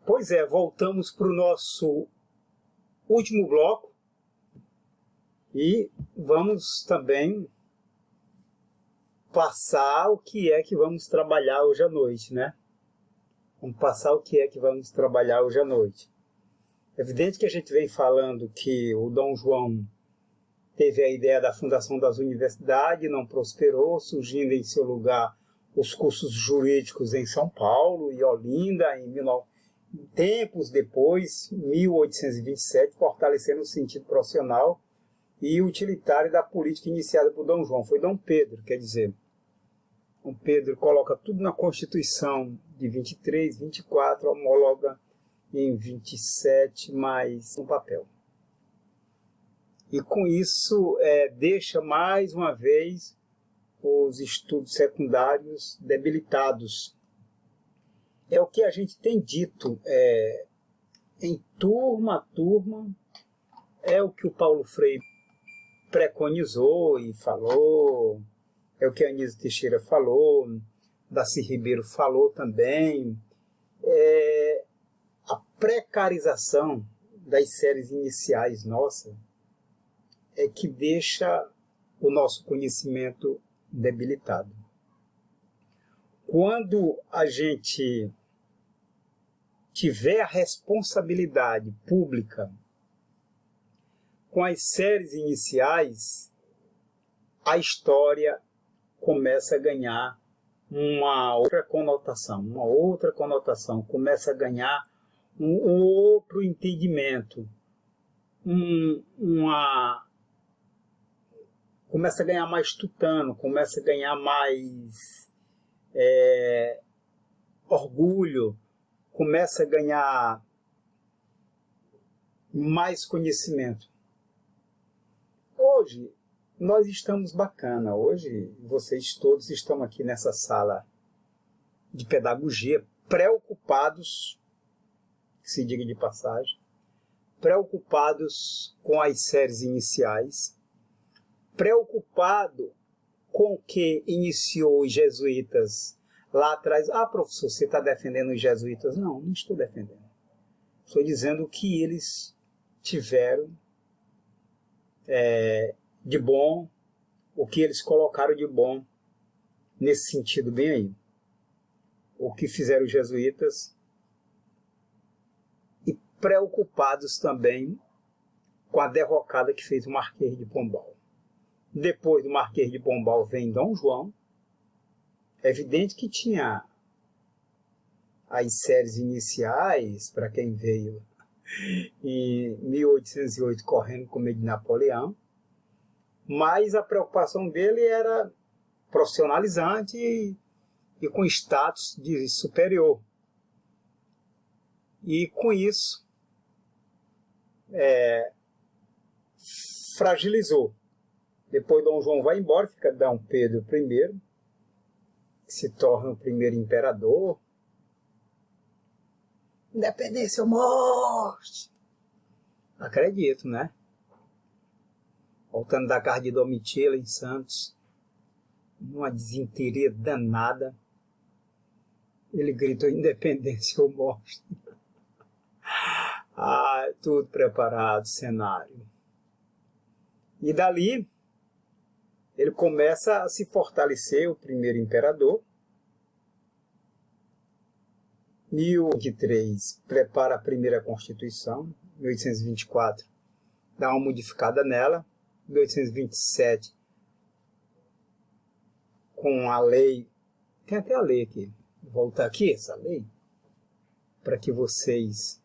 Pois é, voltamos para o nosso último bloco e vamos também passar o que é que vamos trabalhar hoje à noite, né? Vamos passar o que é que vamos trabalhar hoje à noite. É evidente que a gente vem falando que o Dom João teve a ideia da fundação das universidades, não prosperou, surgindo em seu lugar os cursos jurídicos em São Paulo e Olinda, tempos depois, 1827, fortalecendo o sentido profissional e utilitário da política iniciada por Dom João. Foi Dom Pedro, quer dizer, Dom Pedro coloca tudo na Constituição de 23, 24, homologa em 27, mais no papel. E com isso deixa mais uma vez os estudos secundários debilitados. É o que a gente tem dito em turma a turma, é o que o Paulo Freire preconizou e falou, é o que a Anísio Teixeira falou, Darcy Ribeiro falou também. A precarização das séries iniciais nossa é que deixa o nosso conhecimento debilitado. Quando a gente tiver a responsabilidade pública com as séries iniciais, a história começa a ganhar uma outra conotação, começa a ganhar um outro entendimento, começa a ganhar mais tutano, começa a ganhar mais orgulho, começa a ganhar mais conhecimento. Hoje nós estamos bacana, hoje vocês todos estão aqui nessa sala de pedagogia, preocupados, se diga de passagem, preocupados com as séries iniciais, preocupado com o que iniciou os jesuítas lá atrás. Ah, professor, você está defendendo os jesuítas? Não, não estou defendendo. Estou dizendo o que eles tiveram de bom, o que eles colocaram de bom nesse sentido bem aí. O que fizeram os jesuítas, e preocupados também com a derrocada que fez o Marquês de Pombal. Depois do Marquês de Pombal vem Dom João. É evidente que tinha as séries iniciais, para quem veio em 1808 correndo com medo de Napoleão, mas a preocupação dele era profissionalizante e com status de superior. E com isso fragilizou. Depois Dom João vai embora, fica Dom Pedro I, que se torna o primeiro imperador. Independência ou morte! Acredito, né? Voltando da casa de Domitila em Santos, numa desinteria danada, ele gritou independência ou morte. Tudo preparado, cenário. E dali ele começa a se fortalecer, o primeiro imperador. 1823 prepara a primeira Constituição, 1824 dá uma modificada nela, 1827 com a lei, tem até a lei aqui, vou voltar aqui essa lei, para que vocês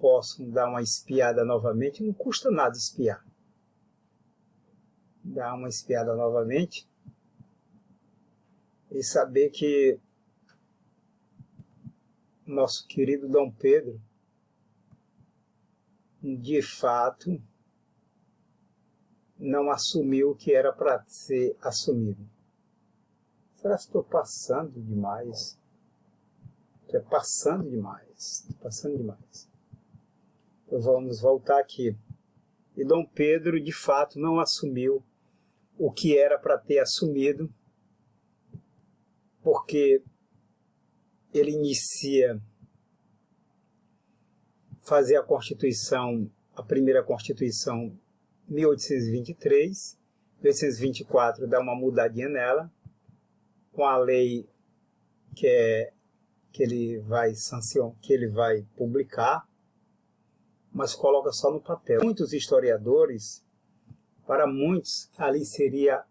possam dar uma espiada novamente, não custa nada espiar. Dar uma espiada novamente e saber que nosso querido Dom Pedro, de fato, não assumiu o que era para ser assumido. Será que estou passando demais? Estou passando demais. Então vamos voltar aqui. E Dom Pedro, de fato, não assumiu o que era para ter assumido, porque ele inicia fazer a Constituição, a primeira Constituição, 1823, 1824 dá uma mudadinha nela, com a lei que ele vai sancionar, que ele vai publicar, mas coloca só no papel. Muitos historiadores, para muitos, ali seria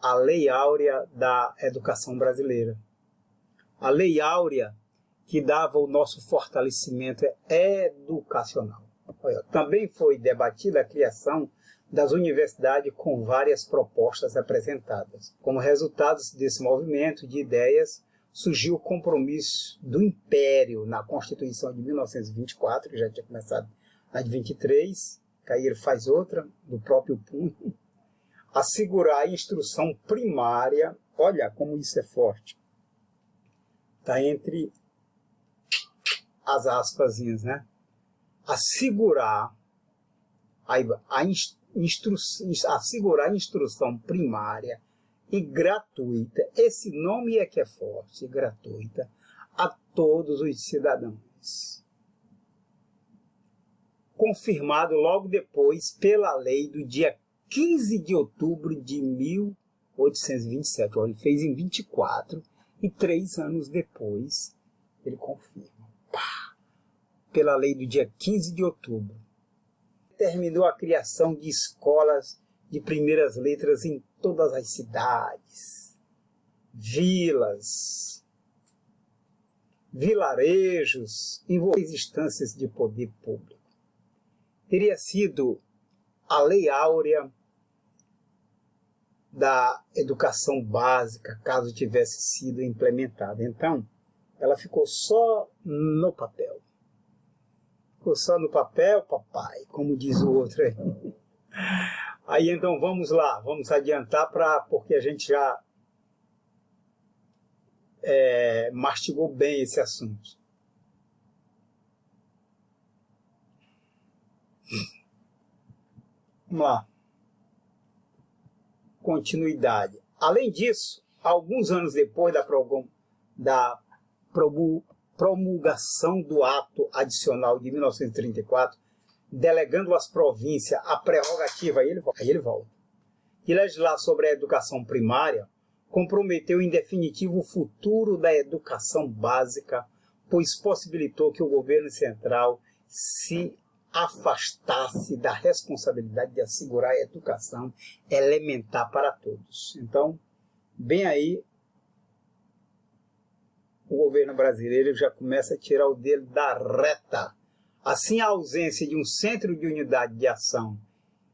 a Lei Áurea da educação brasileira. A Lei Áurea que dava o nosso fortalecimento educacional. Também foi debatida a criação das universidades com várias propostas apresentadas. Como resultado desse movimento de ideias, surgiu o compromisso do Império na Constituição de 1924, que já tinha começado na de 23, Cair faz outra, do próprio punho, assegurar a instrução primária, olha como isso é forte, está entre as aspasinhas, né? Assegurar a instrução primária e gratuita, esse nome é que é forte, gratuita, a todos os cidadãos. Confirmado logo depois pela lei do dia 15 de outubro de 1827. Ele fez em 24 e 3 anos depois ele confirma. Pela lei do dia 15 de outubro. Terminou a criação de escolas de primeiras letras em todas as cidades, vilas, vilarejos, envolvidas instâncias de poder público. Teria sido a Lei Áurea da educação básica, caso tivesse sido implementada. Então, ela ficou só no papel. Ficou só no papel, papai, como diz o outro aí. Aí então vamos lá, vamos adiantar porque a gente já mastigou bem esse assunto. Vamos lá. Continuidade. Além disso, alguns anos depois da promulgação do Ato Adicional de 1934, delegando às províncias a prerrogativa, aí ele volta, de legislar sobre a educação primária, comprometeu em definitivo o futuro da educação básica, pois possibilitou que o governo central se afastasse da responsabilidade de assegurar a educação elementar para todos. Então, bem aí, o governo brasileiro já começa a tirar o dedo da reta. Assim, a ausência de um centro de unidade de ação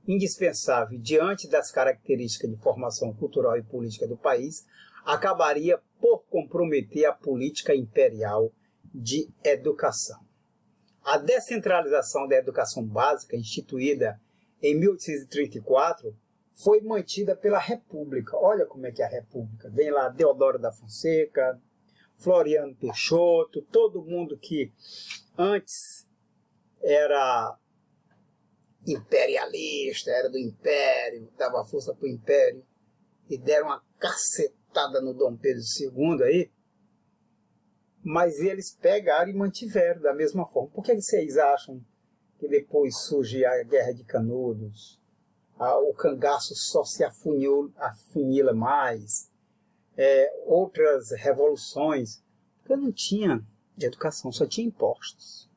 indispensável diante das características de formação cultural e política do país acabaria por comprometer a política imperial de educação. A descentralização da educação básica, instituída em 1834, foi mantida pela República. Olha como é que é a República. Vem lá Deodoro da Fonseca, Floriano Peixoto, todo mundo que antes era imperialista, era do Império, dava força para o Império, e deram uma cacetada no Dom Pedro II aí, mas eles pegaram e mantiveram da mesma forma. Por que vocês acham que depois surge a Guerra de Canudos, o cangaço só se afunila mais, outras revoluções? Porque não tinha educação, só tinha impostos.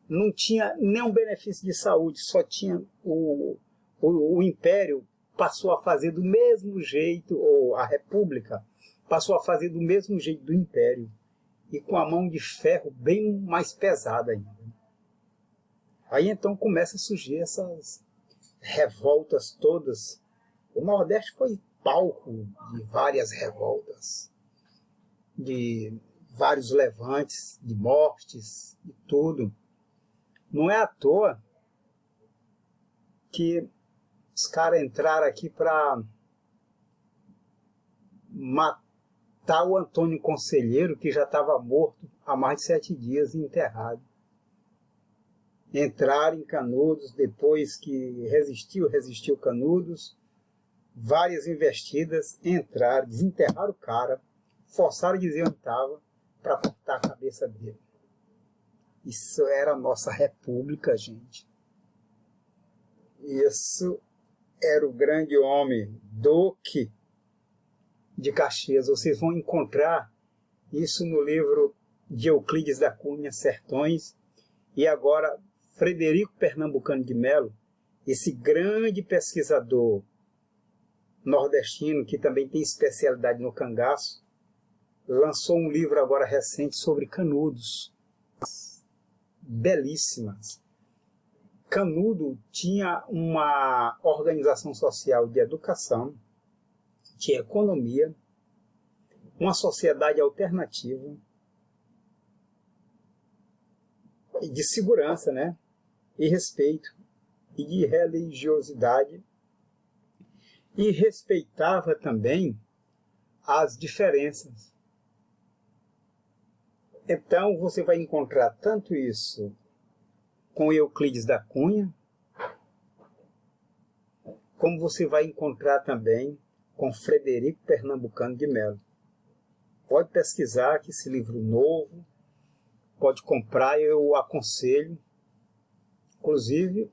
Não tinha nenhum benefício de saúde, só tinha o Império passou a fazer do mesmo jeito, ou a República passou a fazer do mesmo jeito do Império, e com a mão de ferro bem mais pesada ainda. Aí então começa a surgir essas revoltas todas. O Nordeste foi palco de várias revoltas, de vários levantes, de mortes, de tudo. Não é à toa que os caras entraram aqui para matar o Antônio Conselheiro, que já estava morto há mais de 7 dias e enterrado. Entraram em Canudos, depois que resistiu Canudos, várias investidas, entraram, desenterraram o cara, forçaram a dizer onde estava, para cortar a cabeça dele. Isso era a nossa república, gente. Isso era o grande homem, Duque de Caxias. Vocês vão encontrar isso no livro de Euclides da Cunha, Sertões. E agora, Frederico Pernambucano de Melo, esse grande pesquisador nordestino, que também tem especialidade no cangaço, lançou um livro agora recente sobre Canudos. Belíssimas. Canudo tinha uma organização social de educação, de economia, uma sociedade alternativa e de segurança, né? E respeito, e de religiosidade, e respeitava também as diferenças. Então você vai encontrar tanto isso com Euclides da Cunha, como você vai encontrar também com Frederico Pernambucano de Melo. Pode pesquisar que esse livro novo, pode comprar, eu aconselho. Inclusive,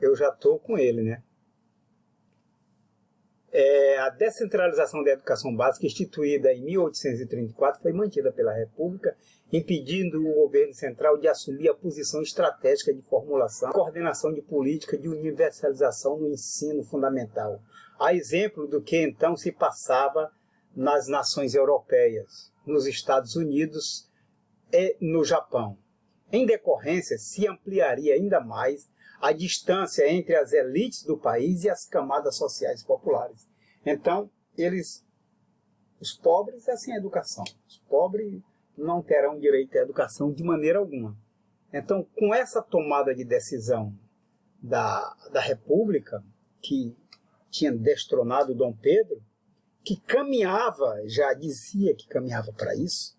eu já estou com ele, né? A descentralização da educação básica, instituída em 1834, foi mantida pela República, impedindo o governo central de assumir a posição estratégica de formulação e coordenação de política de universalização no ensino fundamental, a exemplo do que então se passava nas nações europeias, nos Estados Unidos e no Japão. Em decorrência, se ampliaria ainda mais a distância entre as elites do país e as camadas sociais populares. Então, os pobres é sem educação. Os pobres não terão direito à educação de maneira alguma. Então, com essa tomada de decisão da República, que tinha destronado Dom Pedro, que caminhava, já dizia que caminhava para isso,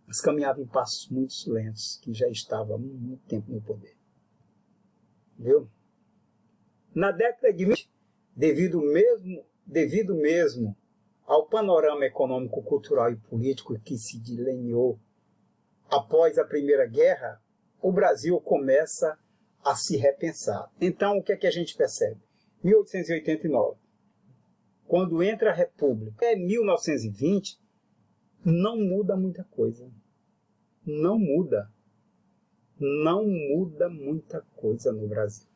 mas caminhava em passos muito lentos, que já estava há muito tempo no poder. Viu? Na década de 20, devido mesmo ao panorama econômico, cultural e político que se delineou após a Primeira Guerra, o Brasil começa a se repensar. Então, o que é que a gente percebe? 1889, quando entra a República, até 1920, não muda muita coisa. Não muda muita coisa no Brasil.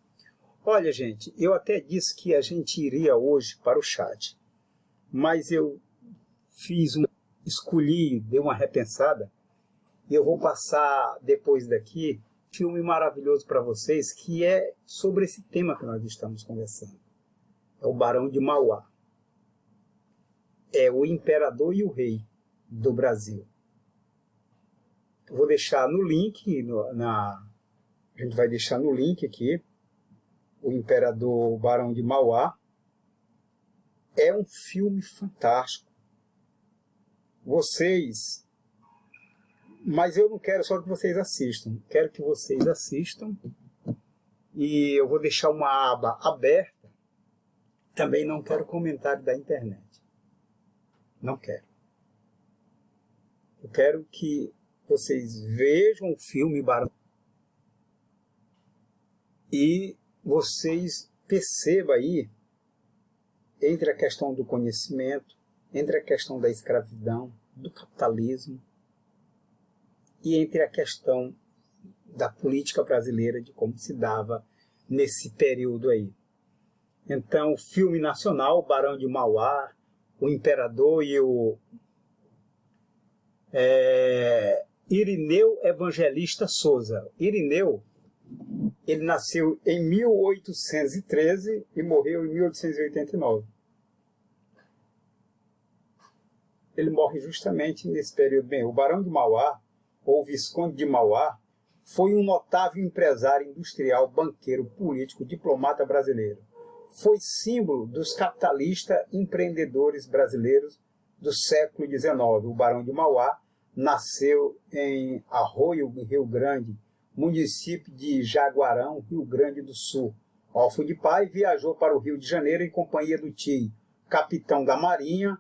Olha, gente, eu até disse que a gente iria hoje para o chat, mas eu escolhi, dei uma repensada, e eu vou passar depois daqui um filme maravilhoso para vocês, que é sobre esse tema que nós estamos conversando. É o Barão de Mauá. É o Imperador e o Rei do Brasil. Eu vou deixar no link, a gente vai deixar no link aqui, o Imperador, o Barão de Mauá. É um filme fantástico. Mas eu não quero só que vocês assistam, quero que vocês assistam, e eu vou deixar uma aba aberta. Também não quero comentário da internet. Não quero. Eu quero que vocês vejam o filme Barão e vocês percebam aí, entre a questão do conhecimento, entre a questão da escravidão, do capitalismo, e entre a questão da política brasileira, de como se dava nesse período aí. Então, o filme nacional, Barão de Mauá, o Imperador e o Irineu Evangelista Souza. Irineu, ele nasceu em 1813 e morreu em 1889. Ele morre justamente nesse período. Bem, o Barão de Mauá, ou Visconde de Mauá, foi um notável empresário industrial, banqueiro, político, diplomata brasileiro. Foi símbolo dos capitalistas empreendedores brasileiros do século XIX. O Barão de Mauá nasceu em Arroio, Rio Grande, município de Jaguarão, Rio Grande do Sul. Órfão de pai, viajou para o Rio de Janeiro em companhia do tio, capitão da Marinha,